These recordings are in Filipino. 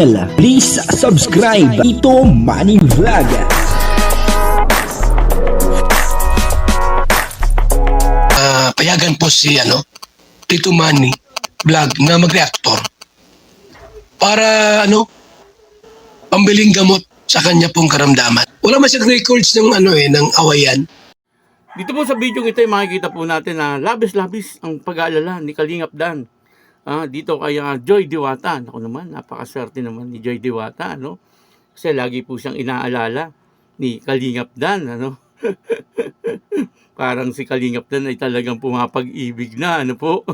Please subscribe Ito Money Vlog. Payagan po si Tito Manny Vlog na mag-reactor para pambiling gamot sa kanya pong karamdaman. Wala man siyang records ng ng awayan. Dito po sa video ito ay makikita po natin na labis-labis ang pag-aalala ni Kalingap Dan. Dito kay Joy Diwata. Ako naman, napakaswerte naman ni Joy Diwata, no? Kasi lagi po siyang inaalala ni Kalingap Dan, Parang si Kalingap Dan ay talagang pumapag-ibig na, po?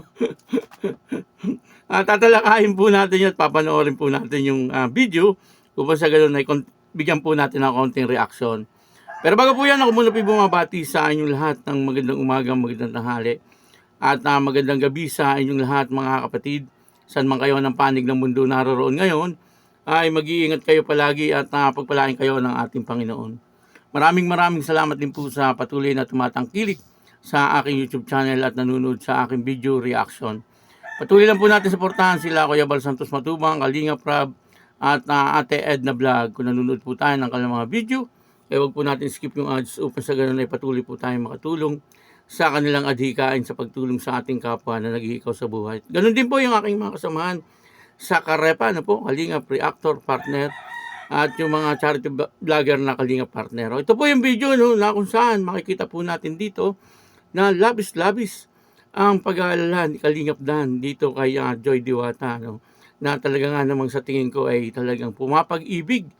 Tatalakayin po natin yan at papanoorin po natin yung video. Kung sa ganun ay bigyan po natin ng konting reaction. Pero bago po yan, ako muna po bumabati sa inyong lahat ng magandang umaga, magandang tanghali. At magandang gabi sa inyong lahat mga kapatid. Saan man kayo ng panig ng mundo naroroon ngayon, ay mag-iingat kayo palagi at pagpalain kayo ng ating Panginoon. Maraming salamat din po sa patuloy na tumatangkilik sa aking YouTube channel at nanonood sa aking video reaction. Patuloy lang po natin suportahan sila Kuya Bal Santos Matubang, Kalingap Rab at Ate Edna Vlog. Kung nanonood po tayo ng kanilang mga video, huwag po natin skip yung ads upang sa ganun ay patuloy po tayong makatulong sa kanilang adhikain sa pagtulong sa ating kapwa na naghihikaw sa buhay. Ganun din po yung aking mga kasamahan sa Karepa, Kalingap Reactor Partner at yung mga charity vlogger na Kalingap Partner. Ito po yung video na kung saan makikita po natin dito na labis-labis ang pag-aalala ni Kalingap Dan dito kay Joy Diwata, na talaga nga namang sa tingin ko ay talagang pumapag-ibig.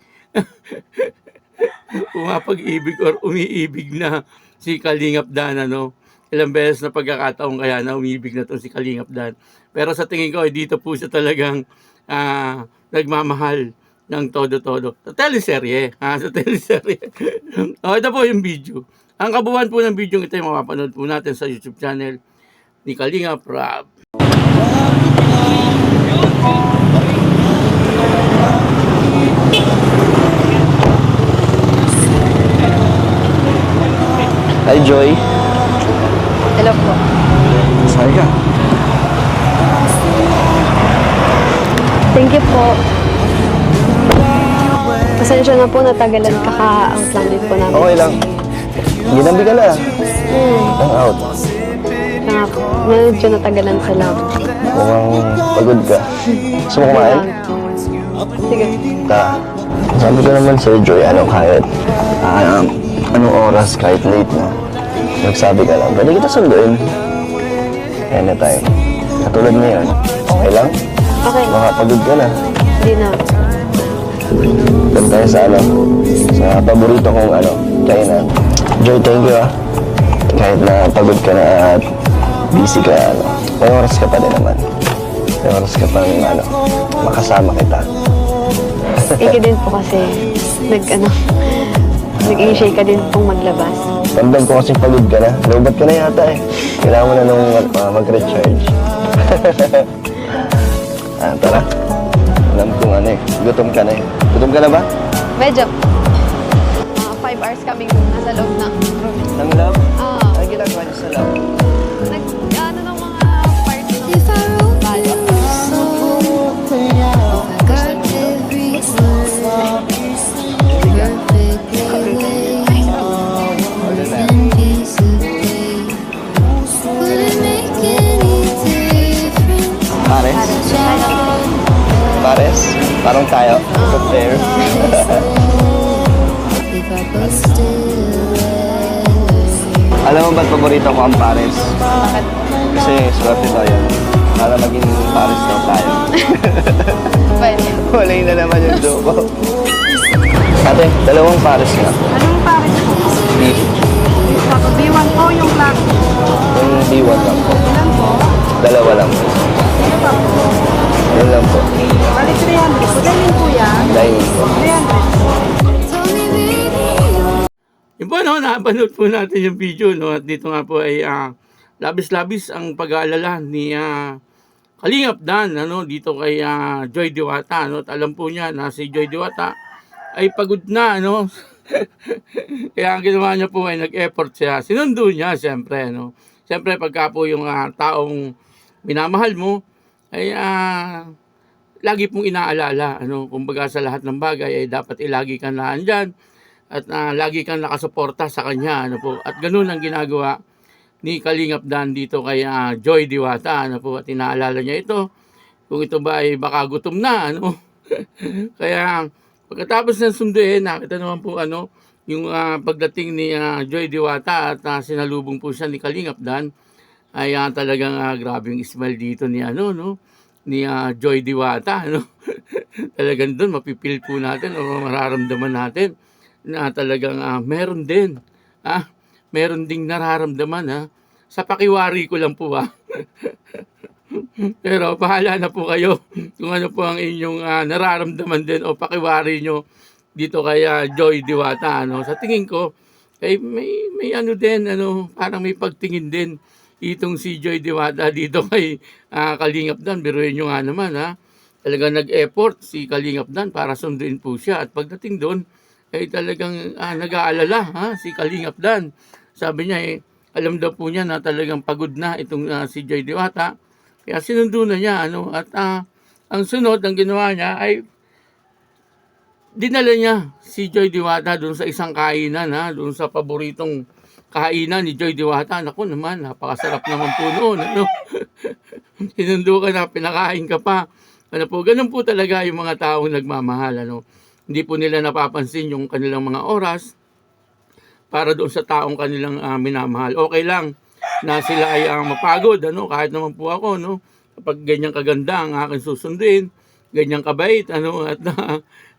Pumapag-ibig or umiibig na si Kalingap Dan, Ilang beses na pagkakataon kaya na umibig na to si Kalingap Dan. Pero sa tingin ko ay dito po siya talagang nagmamahal ng todo-todo. Sa teleserye, sa teleserye. Ito po yung video. Ang kabuuan po ng video ito ay mapapanood po natin sa YouTube channel ni Kalingap Rab. Hi, Joy. Hello po. Saan ka? Thank you po. Pasensya na po, natagalan kaka-out lang din po namin. Okay lang. Ginabi ka na. Ang out. Kaya po, medyo natagalan sa lab. Mukhang pagod ka. Gusto mo kumain? Sige. Sabi ko naman sa'yo, Joy, kahit anong oras, kahit late na, nagsabi ka lang, pwede kita sunduin. Anytime. Katulad ngayon, okay lang? Okay. Makapagod ka na. Hindi na. Doon tayo sa sa paborito kong kainan. Joy, thank you Kahit na pagod ka na at busy ka, may oras ka pa din naman. May oras ka pang makasama kita. Ika din po kasi nag-initiate ka din pong maglabas. Ramdam ko kasi pagod ka na. Lobat ka na yata Kailangan mo na nung mag-recharge. Tara. Alam kong gutom ka na Gutom ka na ba? Medyo. 5 hours kaming nasa loob ng room. Nang love? Ah. Ay, ginagawa niyo sa love? Ng mga parts ng balo. Pares? Pares? Parang tayo. Prepare. Alam mo ba't paborito ko ang pares? Bakit? Kasi swerte tayo. Para maging pares daw tayo. Pwede. Walay na naman yung joke ko. Ate, dalawang pares nga. Anong pares po? Beef. Tapos B1 po yung black. Yung B1 lang po. Ilan po? Dalawa lang po. Ano pa po? Yun lang po. Bali 300. So, ganyan po yan. Dining po. 300. Yung po, napanood po natin yung video, At dito nga po ay labis-labis ang pag-aalala ni Kalingap Dan, dito kay Joy Diwata, At alam po niya na si Joy Diwata ay pagod na, Kaya ang ginawa niya po ay nag-effort siya. Sinundo niya, siyempre, Siyempre, pagka po yung taong minamahal mo, ay lagi pong inaalala, ano, kumbaga sa lahat ng bagay ay dapat lagi kang naandyan at lagi kang nakasuporta sa kanya, ano po. At ganun ang ginagawa ni Kalingap Dan dito kay Joy Diwata, ano po. At inaalala niya ito, kung ito ba ay baka gutom na, ano. Kaya pagkatapos ng sunduin, nakita naman po ano, yung pagdating ni Joy Diwata at sinalubong po siya ni Kalingap Dan, ay talagang grabing smile dito ni ano, no, ni Joy Diwata, no. Talagang doon mapipil po natin o mararamdaman natin na talagang meron din, meron ding nararamdaman sa pakiwari ko lang po Pero bahala na po kayo kung ano po ang inyong nararamdaman din o pakiwari nyo dito kay Joy Diwata, ano. Sa tingin ko ay may ano din, ano, parang may pagtingin din itong si Joy Diwata dito kay Kalingap Dan. Biruin nyo nga naman talagang nag-effort si Kalingap Dan para sunduin po siya. At pagdating doon ay talagang nag-aalala si Kalingap Dan. Sabi niya alam daw po niya na talagang pagod na itong si Joy Diwata. Kaya sinundo na niya, ano. At ang sunod ang ginawa niya ay dinala niya si Joy Diwata doon sa isang kainan, doon sa paboritong kainan ni Joy Diwata. Naku naman, napakasarap naman po noon, ano. Sinundo ka na, pinakain ka pa. Ano po, ganun po talaga yung mga taong nagmamahal, ano. Hindi po nila napapansin yung kanilang mga oras para doon sa taong kanilang minamahal. Okay lang na sila ay mapagod, ano, kahit naman po ako, no. Kapag ganyang kaganda ang aking susunduin, ganyang kabait, ano, at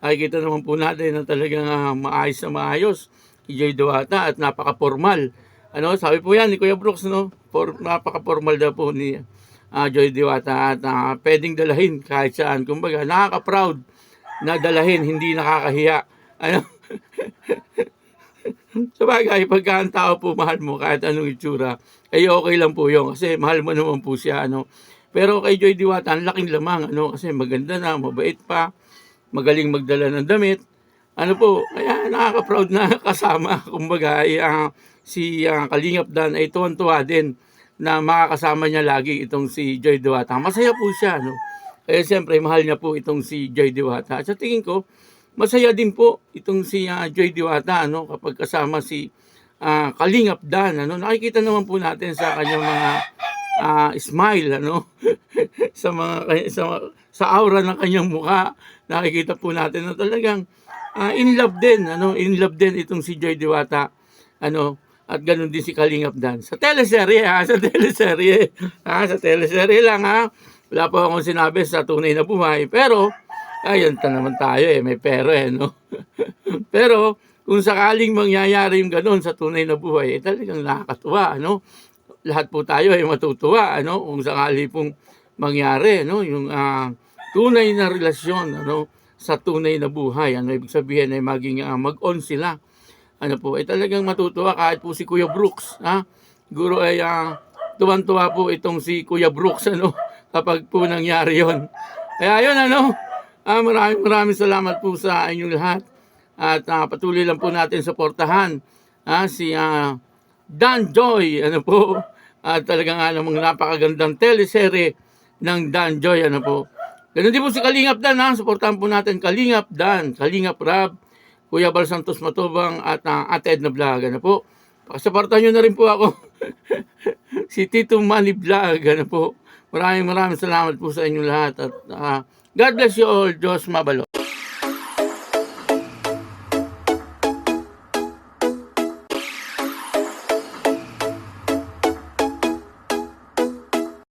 nakikita naman po natin na talagang maayos na maayos si Joy Diwata at napaka-formal. Ano, sabi po yan ni Kuya Brooks, no, napaka-formal daw po ni Joy Diwata at pwedeng dalahin kahit saan. Kumbaga, nakaka-proud na dalahin, hindi nakakahiya. Ano? Sabagay, pagka ang tao po mahal mo kahit anong itsura, ay okay lang po yun kasi mahal mo naman po siya, ano. Pero kay Joy Diwata, ang laking lamang, ano, kasi maganda na, mabait pa, magaling magdala ng damit. Ano po, kaya nakaka-proud na kasama. Kumbaga, si Kalingap Dan ay tuwan-tuwa din na makakasama niya lagi itong si Joy Diwata. Masaya po siya, no. Kaya siyempre, mahal niya po itong si Joy Diwata. Sa tingin ko, masaya din po itong si Joy Diwata, ano, kapag kasama si Kalingap Dan, ano. Nakikita naman po natin sa kanyang mga smile, ano. sa aura ng kanyang mukha, nakikita po natin na talagang in love din, ano, in love din itong si Joy Diwata, ano. At ganun din si Kalingap Dan. Sa teleserye, sa teleserye lang, wala pa akong sinabi sa tunay na buhay. Pero, ayun naman tayo, may pero, no. Pero, kung sakaling mangyayari yung ganun sa tunay na buhay, talagang nakakatuwa, no. Lahat po tayo ay matutuwa, ano, kung sakali pong mangyari, no, yung tunay na relasyon, ano, sa tunay na buhay. Ano ibig sabihin ay maging mag-on sila. Ano po, ay talagang matutuwa kahit po si Kuya Brooks, siguro ay tuwan-tuwa po itong si Kuya Brooks, ano, kapag po nangyari yon. Kaya yun, ano, maraming salamat po sa inyong lahat at patuloy lang po natin suportahan si Dan Joy, ano po, at talagang namang napakagandang teleserye ng Dan Joy, ano po. Ganun din po si Kalingap Dan, suportahan po natin Kalingap Dan, Kalingap Rab, Kuya Bal Santos Matubang at Ate Edna Vlog, ano po. Pakasuportahan nyo na rin po ako. Si Tito Manny Vlog, ano po. Maraming salamat po sa inyong lahat at God bless you all. Diyos mabalo.